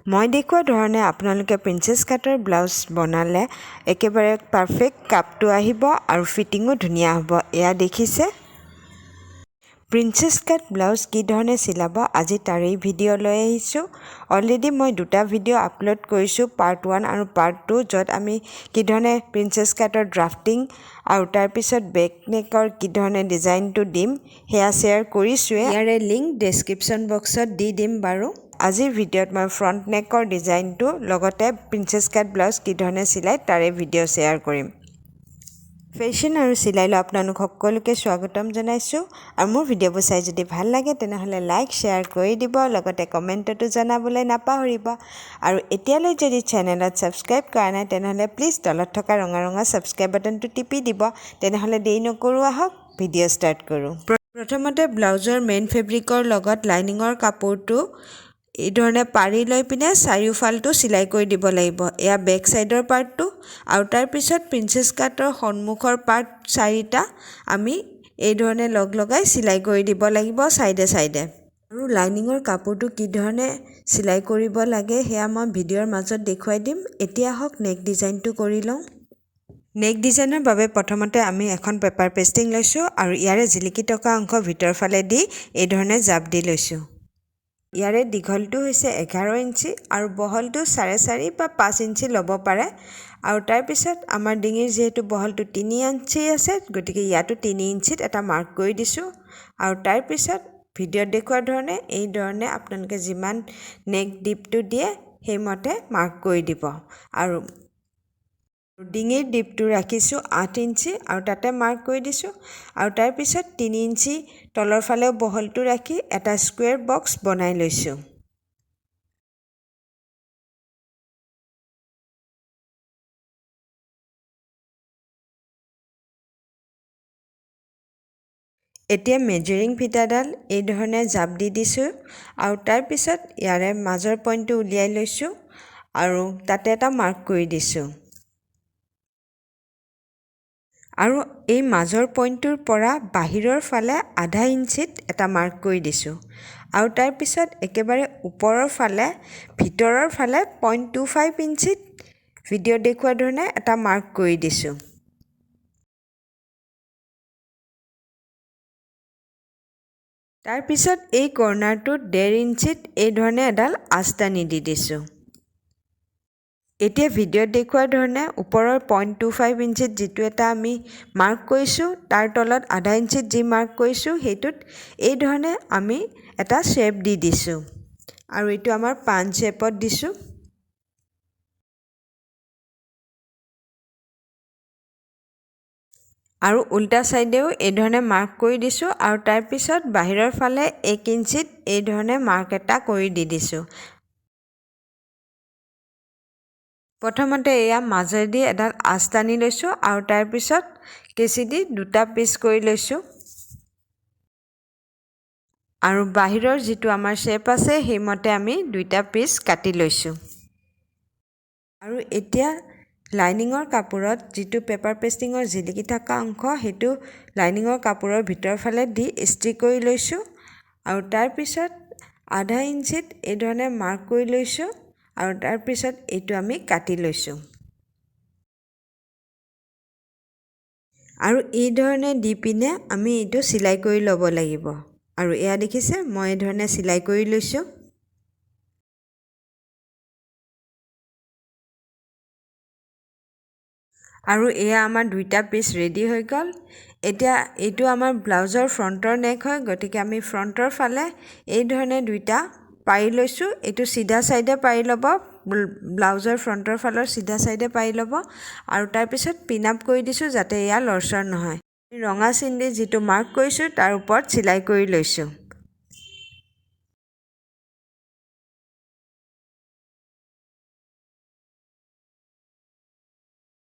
মই দেখুওৱা ধৰণে আপোনালোকে প্ৰিন্সেছ কাটৰ ব্লাউজ বনালে একেবাৰে পাৰফেক্ট কাপটো আহিব আৰু ফিটিঙো ধুনীয়া হ'ব। এয়া দেখিছে প্ৰিন্সেছ কাট ব্লাউজ কি ধৰণে চিলাব আজি তাৰেই ভিডিঅ' লৈ আহিছোঁ। অলৰেডি মই দুটা ভিডিঅ' আপলোড কৰিছোঁ, পাৰ্ট 1 আৰু পাৰ্ট 2, য'ত আমি কি ধৰণে প্ৰিন্সেছ কাটৰ ড্ৰাফটিং আৰু তাৰপিছত বেক নেকৰ কি ধৰণে ডিজাইনটো দিম সেয়া শ্বেয়াৰ কৰিছোঁৱে। ইয়াৰে লিংক ডেছক্ৰিপশ্যন বক্সত দি দিম বাৰু। আজিৰ ভিডিঅ'ত মই ফ্ৰণ্ট নেকৰ ডিজাইনটো লগতে প্ৰিন্সেছ কাট ব্লাউজ কি ধৰণে চিলাই তাৰে ভিডিঅ' শ্বেয়াৰ কৰিম। ফেশ্বন আৰু চিলাইলৈ আপোনালোক সকলোকে স্বাগতম জনাইছোঁ। আৰু মোৰ ভিডিঅ'বোৰ চাই যদি ভাল লাগে তেনেহ'লে লাইক শ্বেয়াৰ কৰি দিব, লগতে কমেণ্টতো জনাবলৈ নাপাহৰিব। আৰু এতিয়ালৈ যদি চেনেলত ছাবস্ক্ৰাইব কৰা নাই তেনেহ'লে প্লিজ তলত থকা ৰঙা ৰঙা ছাবস্ক্ৰাইব বাটনটো টিপি দিব। তেনেহ'লে দেৰি নকৰোঁ, আহক ভিডিঅ' ষ্টাৰ্ট কৰোঁ। প্ৰথমতে ব্লাউজৰ মেইন ফেব্ৰিকৰ লগত লাইনিঙৰ কাপোৰটো এই ধৰণে পাৰি লৈ পিনে চাৰিওফালটো চিলাই কৰি দিব লাগিব। এয়া বেক চাইডৰ পাৰ্টটো আৰু তাৰপিছত প্ৰিন্সেছ কাটৰ সন্মুখৰ পাৰ্ট 4টা আমি এই ধৰণে লগাই চিলাই কৰি দিব লাগিব চাইডে চাইডে। আৰু লাইনিঙৰ কাপোৰটো কি ধৰণে চিলাই কৰিব লাগে সেয়া মই ভিডিঅ'ৰ মাজত দেখুৱাই দিম। এতিয়া আহক নেক ডিজাইনটো কৰি লওঁ। নেক ডিজাইনৰ বাবে প্ৰথমতে আমি এখন পেপাৰ পেষ্টিং লৈছোঁ আৰু ইয়াৰে জিলিকি থকা অংশ ভিতৰৰ ফালে দি এই ধৰণে জাপ দি লৈছোঁ। ইয়াৰে দীঘলটো হৈছে 11 ইঞ্চি আৰু বহলটো 4.5 বা 5 ইঞ্চি ল'ব পাৰে। আৰু তাৰপিছত আমাৰ ডিঙিৰ যিহেতু বহলটো 3 ইঞ্চি আছে, গতিকে ইয়াতো 3 ইঞ্চিত এটা মাৰ্ক কৰি দিছোঁ। আৰু তাৰপিছত ভিডিঅ'ত দেখুওৱা ধৰণে এই ধৰণে আপোনালোকে যিমান নেক ডিপটো দিয়ে সেইমতে মাৰ্ক কৰি দিব। আৰু ডিঙিৰ ডিপটো ৰাখিছোঁ 8 ইঞ্চি আৰু তাতে মাৰ্ক কৰি দিছোঁ। আৰু তাৰপিছত 3 ইঞ্চি তলৰ ফালেও বহলটো ৰাখি এটা স্কুৱেৰ বক্স বনাই লৈছোঁ। এতিয়া মেজাৰিং ফিটাডাল এই ধৰণে জাপ দি দিছোঁ আৰু তাৰপিছত ইয়াৰে মাজৰ পইণ্টটো উলিয়াই লৈছোঁ আৰু তাতে এটা মাৰ্ক কৰি দিছোঁ। আৰু এই মাজৰ পইণ্টটোৰ পৰা বাহিৰৰ ফালে আধা ইঞ্চিত এটা মাৰ্ক কৰি দিছোঁ। আৰু তাৰপিছত একেবাৰে ওপৰৰ ফালে ভিতৰৰ ফালে 0.25 ইঞ্চিত ভিডিঅ'ত দেখুওৱা ধৰণে এটা মাৰ্ক কৰি দিছোঁ। তাৰপিছত এই কৰ্ণাৰটোত 1.5 ইঞ্চিত এই ধৰণে এডাল আঁচটানি দি দিছোঁ। এতিয়া ভিডিঅ'ত দেখুওৱা ধৰণে ওপৰৰ 0.25 ইঞ্চিত যিটো এটা আমি মাৰ্ক কৰিছোঁ তাৰ তলত আধা ইঞ্চিত যি মাৰ্ক কৰিছোঁ সেইটোত এই ধৰণে আমি এটা শ্বেপ দি দিছোঁ। আৰু এইটো আমাৰ পাঞ্চ শ্বেপত দিছোঁ। আৰু উল্টা চাইডেও এই ধৰণে মাৰ্ক কৰি দিছোঁ আৰু তাৰপিছত বাহিৰৰ ফালে 1 ইঞ্চিত এই ধৰণে মাৰ্ক এটা কৰি দি দিছোঁ। প্ৰথমতে এয়া মাজেদি এডাল আঁচ টানি লৈছোঁ আৰু তাৰপিছত কেঁচি দি দুটা পিচ কৰি লৈছোঁ। আৰু বাহিৰৰ যিটো আমাৰ শ্বেপ আছে সেইমতে আমি দুইটা পিচ কাটি লৈছোঁ। আৰু এতিয়া লাইনিঙৰ কাপোৰত যিটো পেপাৰ পেষ্টিঙৰ জিলিকি থকা অংশ সেইটো লাইনিঙৰ কাপোৰৰ ভিতৰৰ ফালে দি ইস্ত্ৰি কৰি লৈছোঁ। আৰু তাৰপিছত আধা ইঞ্চিত এই ধৰণে মাৰ্ক কৰি লৈছোঁ আৰু তাৰপিছত এইটো আমি কাটি লৈছোঁ। আৰু এই ধৰণে দি পিনে আমি এইটো চিলাই কৰি ল'ব লাগিব। আৰু এয়া দেখিছে মই এই ধৰণে চিলাই কৰি লৈছোঁ। আৰু এয়া আমাৰ দুইটা পিচ ৰেডি হৈ গ'ল। এতিয়া এইটো আমাৰ ব্লাউজৰ ফ্ৰণ্টৰ নেক হয়, গতিকে আমি ফ্ৰণ্টৰ ফালে এই ধৰণে দুইটা পাৰি লৈছোঁ। এইটো চিধা চাইডে পাৰি ল'ব, ব্লাউজৰ ফ্ৰণ্টৰ ফালৰ চিধা চাইডে পাৰি ল'ব। আৰু তাৰপিছত পিন আপ কৰি দিছোঁ যাতে এয়া লৰচৰ নহয়। ৰঙা চিন দি যিটো মাৰ্ক কৰিছোঁ তাৰ ওপৰত চিলাই কৰি লৈছোঁ।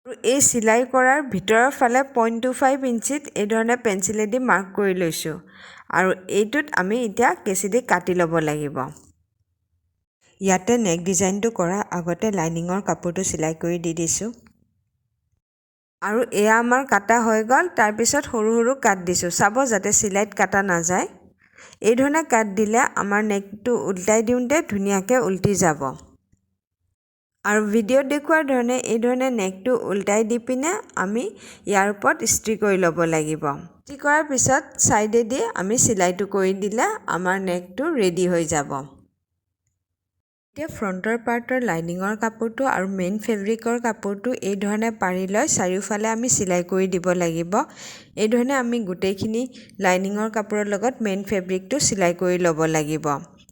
আৰু এই চিলাই কৰাৰ ভিতৰৰ ফালে 0.25 ইঞ্চিত এই ধৰণে পেঞ্চিলেদি মাৰ্ক কৰি লৈছোঁ। আৰু এইটোত আমি এতিয়া কেঁচি দি কাটি ল'ব লাগিব। ইয়াতে নেক ডিজাইনটো কৰাৰ আগতে লাইনিঙৰ কাপোৰটো চিলাই কৰি দি দিছোঁ। আৰু এয়া আমাৰ কাটা হৈ গ'ল। তাৰপিছত সৰু সৰু কাট দিছোঁ, চাব যাতে চিলাইত কাটা নাযায়। এই ধৰণে কাট দিলে আমাৰ নেকটো উল্টাই দিওঁতে ধুনীয়াকৈ উল্টি যাব। আৰু ভিডিঅ'ত দেখুৱাৰ ধৰণে এই ধৰণে নেকটো উল্টাই দি পিনে আমি ইয়াৰ ওপৰত ইস্ত্ৰি কৰি ল'ব লাগিব। ইস্ত্ৰি কৰাৰ পিছত ছাইডেদি আমি চিলাইটো কৰি দিলে আমাৰ নেকটো ৰেডি হৈ যাব। এতিয়া ফ্ৰণ্টৰ পাৰ্টৰ লাইনিঙৰ কাপোৰটো আৰু মেইন ফেব্ৰিকৰ কাপোৰটো এই ধৰণে পাৰি লৈ চাৰিওফালে আমি চিলাই কৰি দিব লাগিব। এই ধৰণে আমি গোটেইখিনি লাইনিঙৰ কাপোৰৰ লগত মেইন ফেব্ৰিকটো চিলাই কৰি ল'ব লাগিব।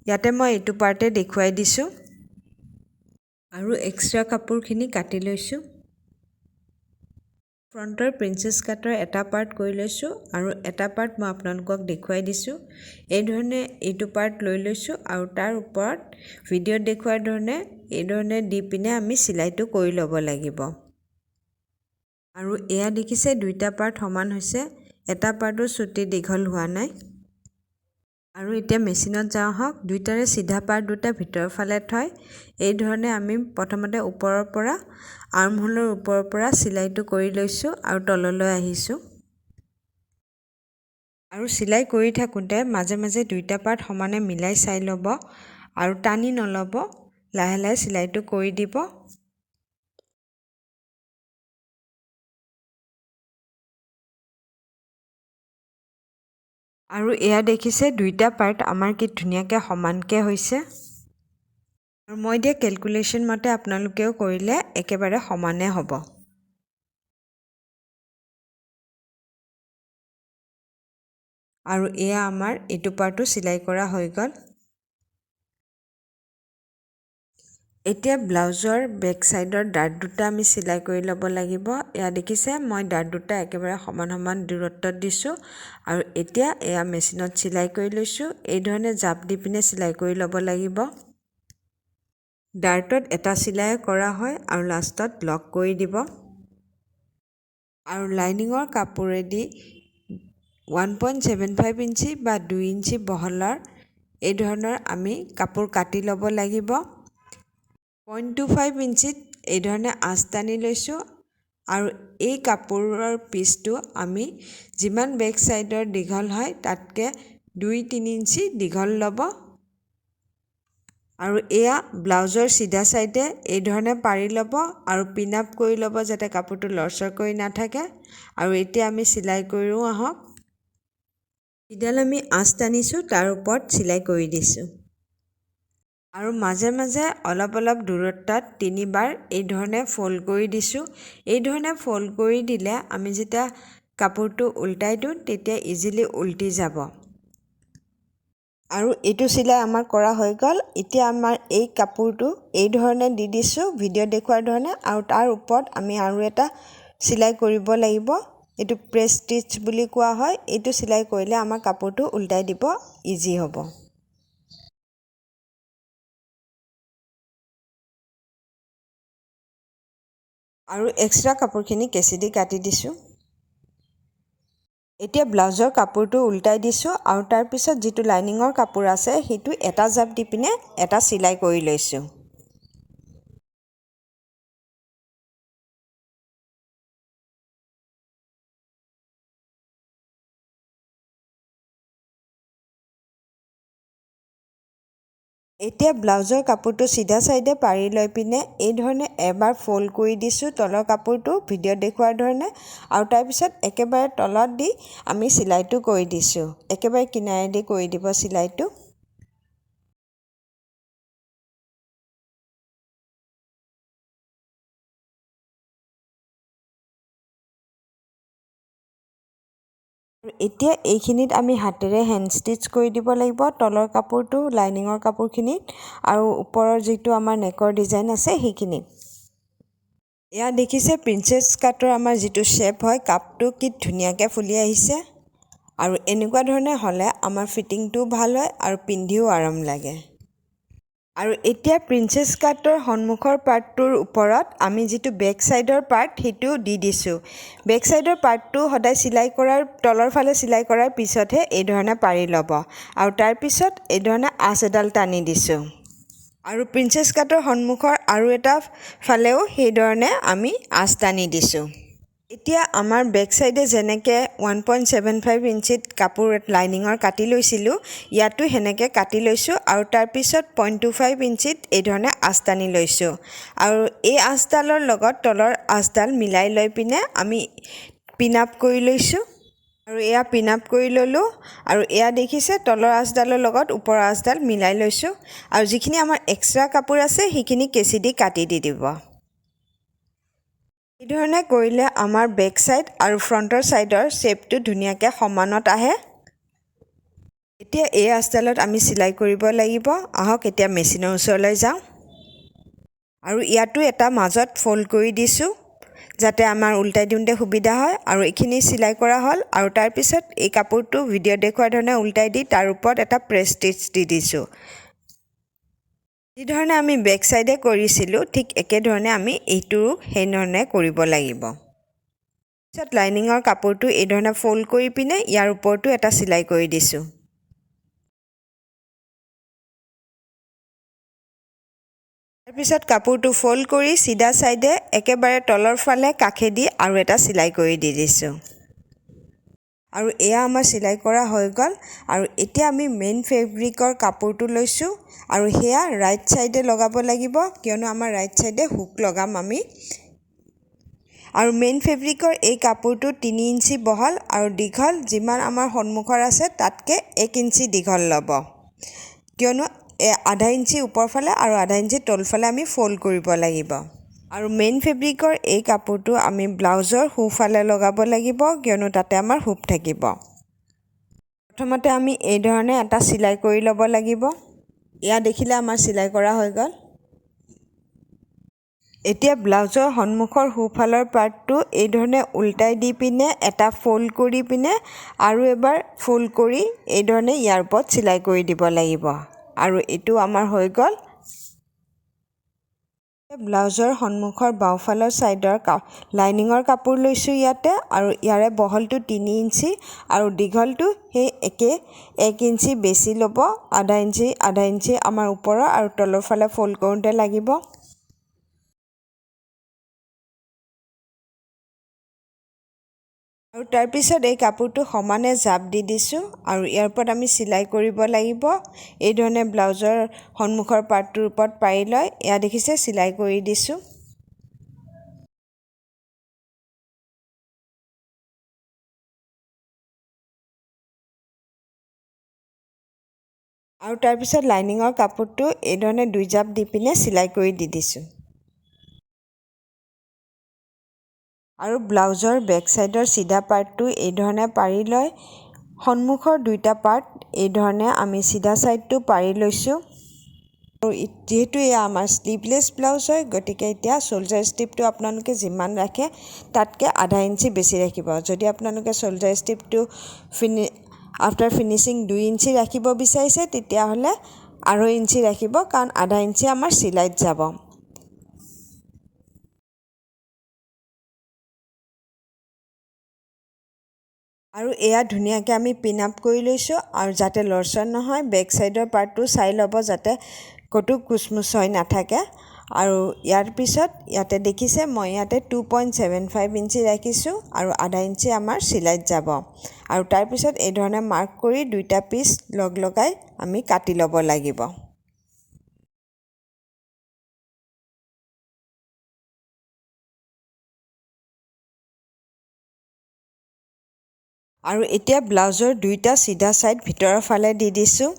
ইয়াতে মই এইটো পাৰ্টে দেখুৱাই দিছোঁ আৰু এক্সট্ৰা কাপোৰখিনি কাটি লৈছোঁ। ফ্ৰণ্টৰ প্ৰিন্সেছ কাটৰ এটা পাৰ্ট কৰি লৈছোঁ আৰু এটা পাৰ্ট মই আপোনালোকক দেখুৱাই দিছোঁ। এই ধৰণে এইটো পাৰ্ট লৈ লৈছোঁ আৰু তাৰ ওপৰত ভিডিঅ'ত দেখুৱাৰ ধৰণে এই ধৰণে দি পিনে আমি চিলাইটো কৰি ল'ব লাগিব। আৰু এয়া দেখিছে দুইটা পাৰ্ট সমান হৈছে, এটা পাৰ্টো চুটি দীঘল হোৱা নাই। আৰু এতিয়া মেচিনত যাওঁ আহক। দুইটাৰে চিধা পাৰ্ট দুটা ভিতৰৰ ফালে থৈ এই ধৰণে আমি প্ৰথমতে ওপৰৰ পৰা আৰ্মহোলৰ ওপৰৰ পৰা চিলাইটো কৰি লৈছোঁ আৰু তললৈ আহিছোঁ। আৰু চিলাই কৰি থাকোঁতে মাজে মাজে দুইটা পাৰ্ট সমানে মিলাই চাই ল'ব আৰু টানি নল'ব, লাহে লাহে চিলাইটো কৰি দিব। আৰু এয়া দেখিছে দুইটা পাৰ্ট আমাৰ কি ধুনীয়াকৈ সমানকৈ হৈছে। আৰু মই দিয়া কেলকুলেশ্যন মতে আপোনালোকেও কৰিলে একেবাৰে সমানে হ'ব। আৰু এয়া আমাৰ এইটো পাৰ্টো চিলাই কৰা হৈ গ'ল। এতিয়া ব্লাউজৰ বেক চাইডৰ ডাৰ্ট দুটা আমি চিলাই কৰি ল'ব লাগিব। এয়া দেখিছে মই ডাৰ্ট দুটা একেবাৰে সমান সমান দূৰত্বত দিছোঁ আৰু এতিয়া এয়া মেচিনত চিলাই কৰি লৈছোঁ। এই ধৰণে জাপ দি পিনে চিলাই কৰি ল'ব লাগিব। ডাৰ্টত এটা চিলাই কৰা হয় আৰু লাষ্টত লক কৰি দিব। আৰু লাইনিঙৰ কাপোৰেদি 1.75 ইঞ্চি বা 2 ইঞ্চি বহলৰ এই ধৰণৰ আমি কাপোৰ কাটি ল'ব লাগিব। 0.25 ইঞ্চিত এই ধৰণে আঁচ টানি লৈছোঁ আৰু এই কাপোৰৰ পিচটো আমি যিমান বেক চাইডৰ দীঘল হয় তাতকৈ 2-3 ইঞ্চি দীঘল ল'ব। আৰু এয়া ব্লাউজৰ চিধা চাইডে এই ধৰণে পাৰি ল'ব আৰু পিন আপ কৰি ল'ব যাতে কাপোৰটো লৰচৰ কৰি নাথাকে। আৰু এতিয়া আমি চিলাই কৰিও আহক। যিডাল আমি আঁচ টানিছোঁ তাৰ ওপৰত চিলাই কৰি দিছোঁ। আৰু মাজে মাজে অলপ অলপ দূৰত্বত 3বাৰ এই ধৰণে ফ'ল্ড কৰি দিছোঁ। এই ধৰণে ফ'ল্ড কৰি দিলে আমি যেতিয়া কাপোৰটো উল্টাই দিওঁ তেতিয়া ইজিলি উল্টি যাব। আৰু এইটো চিলাই আমাৰ কৰা হৈ গ'ল। এতিয়া আমাৰ এই কাপোৰটো এই ধৰণে দি দিছোঁ ভিডিঅ' দেখুৱাৰ ধৰণে আৰু তাৰ ওপৰত আমি আৰু এটা চিলাই কৰিব লাগিব। এইটো প্ৰেছ ষ্টিচ বুলি কোৱা হয়। এইটো চিলাই কৰিলে আমাৰ কাপোৰটো উল্টাই দিব ইজি হ'ব। আৰু এক্সট্ৰা কাপোৰখিনি কেঁচি দি কাটি দিছোঁ। এতিয়া ব্লাউজৰ কাপোৰটো উল্টাই দিছোঁ আৰু তাৰপিছত যিটো লাইনিঙৰ কাপোৰ আছে সেইটো এটা জাপ দি পিনে এটা চিলাই কৰি লৈছোঁ। এতিয়া ব্লাউজৰ কাপোৰটো চিধা চাইডে পাৰি লৈ পিনে এই ধৰণে এবাৰ ফ'ল্ড কৰি দিছোঁ তলৰ কাপোৰটো ভিডিঅ'ত দেখুৱাৰ ধৰণে আৰু তাৰপিছত একেবাৰে তলত দি আমি চিলাইটো কৰি দিছোঁ। একেবাৰে কিনাৰেদি কৰি দিব চিলাইটো। এতিয়া এইখিনিত আমি হাতেৰে হেণ্ড ষ্টিচ কৰি দিব লাগিব তলৰ কাপোৰটো লাইনিঙৰ কাপোৰখিনিত আৰু ওপৰৰ যিটো আমাৰ নেকৰ ডিজাইন আছে সেইখিনিত। এয়া দেখিছে প্ৰিন্সেছ কাটৰ আমাৰ যিটো শ্বেপ হয় কাপটো কি ধুনীয়াকৈ ফুলি আহিছে। আৰু এনেকুৱা ধৰণে হ'লে আমাৰ ফিটিংটোও ভাল হয় আৰু পিন্ধিও আৰাম লাগে। আৰু এতিয়া প্ৰিন্সেছ কাটৰ সন্মুখৰ পাৰ্টটোৰ ওপৰত আমি যিটো বেক চাইডৰ পাৰ্ট সেইটো দি দিছোঁ। বেক চাইডৰ পাৰ্টটো সদায় চিলাই কৰাৰ তলৰ ফালে চিলাই কৰাৰ পিছতহে এই ধৰণে পাৰি ল'ব আৰু তাৰপিছত এই ধৰণে আঁচ এডাল টানি দিছোঁ। আৰু প্ৰিন্সেছ কাটৰ সন্মুখৰ আৰু এটা ফালেও সেইধৰণে আমি আঁচ টানি দিছোঁ। এতিয়া আমাৰ বেক সাইডে যেনেকৈ 1.75 ইঞ্চিত কাপোৰ লাইনিঙৰ কাটি লৈছিলোঁ ইয়াতো সেনেকৈ কাটি লৈছোঁ আৰু তাৰপিছত 0.25 ইঞ্চিত এই ধৰণে আঁচটানি লৈছোঁ আৰু এই আঁচডালৰ লগত তলৰ আঁচডাল মিলাই লৈ পিনে আমি পিন আপ কৰি লৈছোঁ আৰু এয়া পিন আপ কৰি ল'লোঁ আৰু এয়া দেখিছে তলৰ আঁচডালৰ লগত ওপৰৰ আঁচডাল মিলাই লৈছোঁ আৰু যিখিনি আমাৰ এক্সট্ৰা কাপোৰ আছে সেইখিনি কেঁচি দি কাটি দি দিব এই ধৰণে কৰিলে আমাৰ বেক সাইড আৰু ফ্ৰণ্টৰ সাইডৰ শেপটো ধুনীয়াকৈ সমানত আহে এতিয়া এই আঁচডালত আমি চিলাই কৰিব লাগিব আহক এতিয়া মেচিনৰ ওচৰলৈ যাওঁ আৰু ইয়াতো এটা মাজত ফল্ড কৰি দিছোঁ যাতে আমাৰ উল্টাই দিওঁতে সুবিধা হয় আৰু এইখিনি চিলাই কৰা হ'ল আৰু তাৰপিছত এই কাপোৰটো ভিডিঅ' দেখুওৱাৰ ধৰণে উল্টাই দি তাৰ ওপৰত এটা প্ৰেছ ষ্টিচ দি দিছোঁ যিধৰণে আমি বেক সাইডে কৰিছিলোঁ ঠিক একেধৰণে আমি এইটো সেইধৰণে কৰিব লাগিব পিছত লাইনিঙৰ কাপোৰটো এই ধৰণে ফল্ড কৰি পিনে ইয়াৰ ওপৰতো এটা চিলাই কৰি দিছোঁ তাৰপিছত কাপোৰটো ফল্ড কৰি চিধা সাইডে একেবাৰে তলৰ ফালে কাষেদি আৰু এটা চিলাই কৰি দি দিছোঁ আৰু এয়া আমাৰ চিলাই কৰা হৈ গ'ল আৰু এতিয়া আমি মেইন ফেব্ৰিকৰ কাপোৰটো লৈছোঁ আৰু সেয়া ৰাইট সাইডে লগাব লাগিব কিয়নো আমাৰ ৰাইট সাইডে হুক লগাম আমি আৰু মেইন ফেব্ৰিকৰ এই কাপোৰটো 3 ইঞ্চি বহল আৰু দীঘল যিমান আমাৰ সন্মুখৰ আছে তাতকৈ 1 ইঞ্চি দীঘল ল'ব কিয়নো আধা ইঞ্চি ওপৰ ফালে আৰু আধা ইঞ্চি তলফালে আমি ফল্ড কৰিব লাগিব আৰু মেইন ফেব্ৰিকৰ এই কাপোৰটো আমি ব্লাউজৰ সোঁফালে লগাব লাগিব কিয়নো তাতে আমাৰ হুক থাকিব প্ৰথমতে আমি এই ধৰণে এটা চিলাই কৰি ল'ব লাগিব এয়া দেখিলে আমাৰ চিলাই কৰা হৈ গ'ল এতিয়া ব্লাউজৰ সন্মুখৰ সোঁফালৰ পাৰ্টটো এই ধৰণে উল্টাই দি পিনে এটা ফল্ড কৰি পিনে আৰু এবাৰ ফল্ড কৰি এই ধৰণে ইয়াৰ ওপৰত চিলাই কৰি দিব লাগিব আৰু এইটো আমাৰ হৈ গ'ল ব্লাউজৰ সন্মুখৰ বাওঁফালৰ সাইডৰ লাইনিঙৰ কাপোৰ লৈছোঁ ইয়াতে আৰু ইয়াৰে বহলটো 3 ইঞ্চি আৰু দীঘলটো সেই একে 1 ইঞ্চি বেছি ল'ব আধা ইঞ্চি আমাৰ ওপৰৰ আৰু তলৰ ফালে ফল্ড কৰোঁতে লাগিব আৰু তাৰপিছত এই কাপোৰটো সমানে জাপ দি দিছোঁ আৰু ইয়াৰ ওপৰত আমি চিলাই কৰিব লাগিব এই ধৰণে ব্লাউজৰ সন্মুখৰ পাৰ্টটোৰ ওপৰত পাৰি লৈ এয়া দেখিছে চিলাই কৰি দিছোঁ আৰু তাৰপিছত লাইনিঙৰ কাপোৰটো এই ধৰণে 2 জাপ দি পিনে চিলাই কৰি দি দিছোঁ আৰু ব্লাউজৰ বেক সাইডৰ চিধা পাৰ্টটো এই ধৰণে পাৰি লৈ সন্মুখৰ দুইটা পাৰ্ট এই ধৰণে আমি চিধা সাইডটো পাৰি লৈছোঁ আৰু যেহেতু এয়া আমাৰ স্লিভলেছ ব্লাউজ হয় গতিকে এতিয়া শোল্ডাৰ ষ্ট্ৰিপটো আপোনালোকে যিমান ৰাখে তাতকৈ আধা ইঞ্চি বেছি ৰাখিব যদি আপোনালোকে শোল্ডাৰ ষ্ট্ৰিপটো আফটাৰ ফিনিচিং 2 ইঞ্চি ৰাখিব বিচাৰিছে তেতিয়াহ'লে 2.5 ইঞ্চি ৰাখিব কাৰণ আধা ইঞ্চি আমাৰ চিলাইত যাব আৰু এয়া ধুনীয়াকৈ আমি পিন আপ কৰি লৈছোঁ আৰু যাতে লৰচৰ নহয় বেক সাইডৰ পাৰ্টটো চাই ল'ব যাতে ক'তো কুচমুচ হৈ নাথাকে আৰু ইয়াৰ পিছত ইয়াতে দেখিছে মই ইয়াতে 2.75 ইঞ্চি ৰাখিছোঁ আৰু আধা ইঞ্চি আমাৰ চিলাইত যাব আৰু তাৰপিছত এই ধৰণে মাৰ্ক কৰি দুইটা পিচ লগাই আমি কাটি ল'ব লাগিব আৰু এতিয়া ব্লাউজৰ দুইটা চিধা সাইড ভিতৰৰ ফালে দি দিছোঁ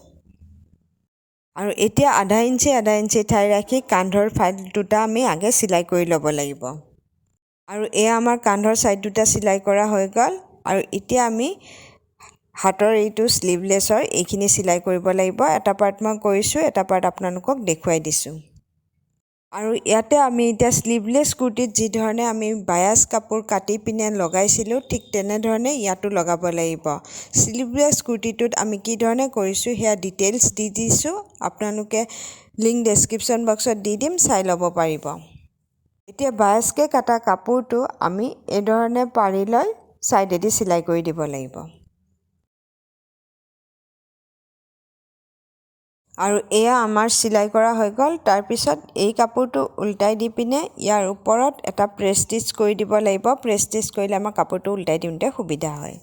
আৰু এতিয়া আধা ইঞ্চি ঠাই ৰাখি কান্ধৰ ফাইল দুটা আমি আগে চিলাই কৰি ল'ব লাগিব আৰু এয়া আমাৰ কান্ধৰ সাইড দুটা চিলাই কৰা হৈ গ'ল আৰু এতিয়া আমি হাতৰ এইটো স্লিভলেছৰ এইখিনি চিলাই কৰিব লাগিব এটা পাৰ্ট মই কৰিছোঁ এটা পাৰ্ট আপোনালোকক দেখুৱাই দিছোঁ আৰু ইয়াতে আমি এতিয়া স্লিভলেছ কুৰ্টিত যি ধৰণে আমি বায়াছ কাপোৰ কাটি পিনে লগাইছিলোঁ ঠিক তেনেধৰণে ইয়াতো লগাব লাগিব স্লিভলেছ কুৰ্টিটোত আমি কি ধৰণে কৰিছোঁ সেয়া ডিটেইলছ দি দিছোঁ আপোনালোকে লিংক ডেছক্ৰিপশ্যন বক্সত দি দিম চাই ল'ব পাৰিব এতিয়া বায়াছকৈ কাটা কাপোৰটো আমি এই ধৰণে পাৰি লৈ সাইডেদি চিলাই কৰি দিব লাগিব আৰু এতিয়া ব্লাউজৰ দুইটা চিধা সাইড ভিতৰৰ ফালে দি দিছোঁ আৰু এই ধৰণে মাৰ্ক কৰি দুইটা পিচ লগাই আমি কাটি ল'ব লাগিব আৰু তাৰপিছত এই ধৰণে মাৰ্ক কৰি দুইটা পিচ লগাই আমি কাটি ল'ব লাগিব আৰু এতিয়া ব্লাউজৰ দুইটা চিধা সাইড ভিতৰৰ ফালে দি দিছোঁ আৰু এই ধৰণে পাৰি লৈ সাইডেদি চিলাই কৰি দিব লাগিব আৰু এতিয়া বায়াছকৈ কাটা কাপোৰটো আমি এই ধৰণে পাৰি লৈ সাইডেদি চিলাই কৰি দিব লাগিব আৰু এয়া আমাৰ চিলাই কৰা হৈ গ'ল। তাৰপিছত এই কাপোৰটো উল্টাই দি পিনে ইয়াৰ ওপৰত এটা প্ৰেছ ষ্টিচ কৰি দিব লাগিব। প্ৰেছ ষ্টিচ কৰিলে আমাৰ কাপোৰটো উল্টাই দিওঁতে সুবিধা হয়।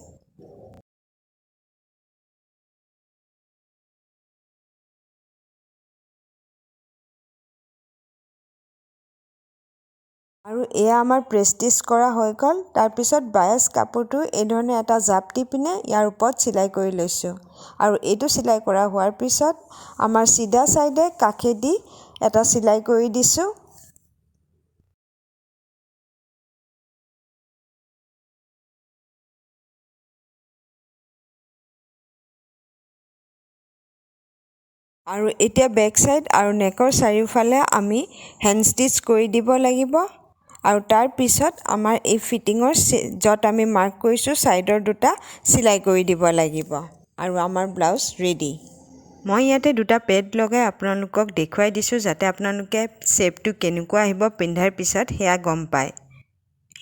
আৰু এয়া আমাৰ প্ৰেছ ষ্টিচ কৰা হৈ গ'ল। তাৰপিছত বায়াছ কাপোৰটো এই ধৰণে এটা জাপ দি পিনে ইয়াৰ ওপৰত চিলাই কৰি লৈছোঁ। আৰু এইটো চিলাই কৰা হোৱাৰ পিছত আমাৰ চিধা চাইডে কাষেদি এটা চিলাই কৰি দিছোঁ। আৰু এতিয়া বেক চাইড আৰু নেকৰ চাৰিওফালে আমি হেণ্ড ষ্টিচ কৰি দিব লাগিব। আৰু তাৰ পিছত আমাৰ এই ফিটিঙৰ য'ত আমি মাৰ্ক কৰিছোঁ ছাইডৰ দুটা চিলাই কৰি দিব লাগিব। আৰু আমাৰ ব্লাউজ ৰেডি। মই ইয়াতে দুটা পেড লগাই আপোনালোকক দেখুৱাই দিছোঁ যাতে আপোনালোকে শ্বেপটো কেনেকুৱা আহিব পিন্ধাৰ পিছত সেয়া গম পায়।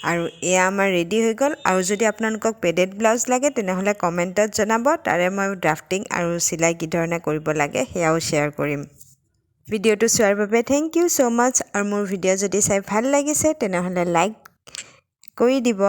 আৰু এয়া আমাৰ ৰেডি হৈ গ'ল। আৰু যদি আপোনালোকক পেডেড ব্লাউজ লাগে তেনেহ'লে কমেণ্টত জনাব। তাৰে মই ড্ৰাফটিং আৰু চিলাই কি ধৰণে কৰিব লাগে সেয়াও শ্বেয়াৰ কৰিম। ভিডিঅ'টো চোৱাৰ বাবে থেংক ইউ ছ' মাছ। আৰু মোৰ ভিডিঅ' যদি চাই ভাল লাগিছে তেনেহ'লে লাইক কৰি দিব।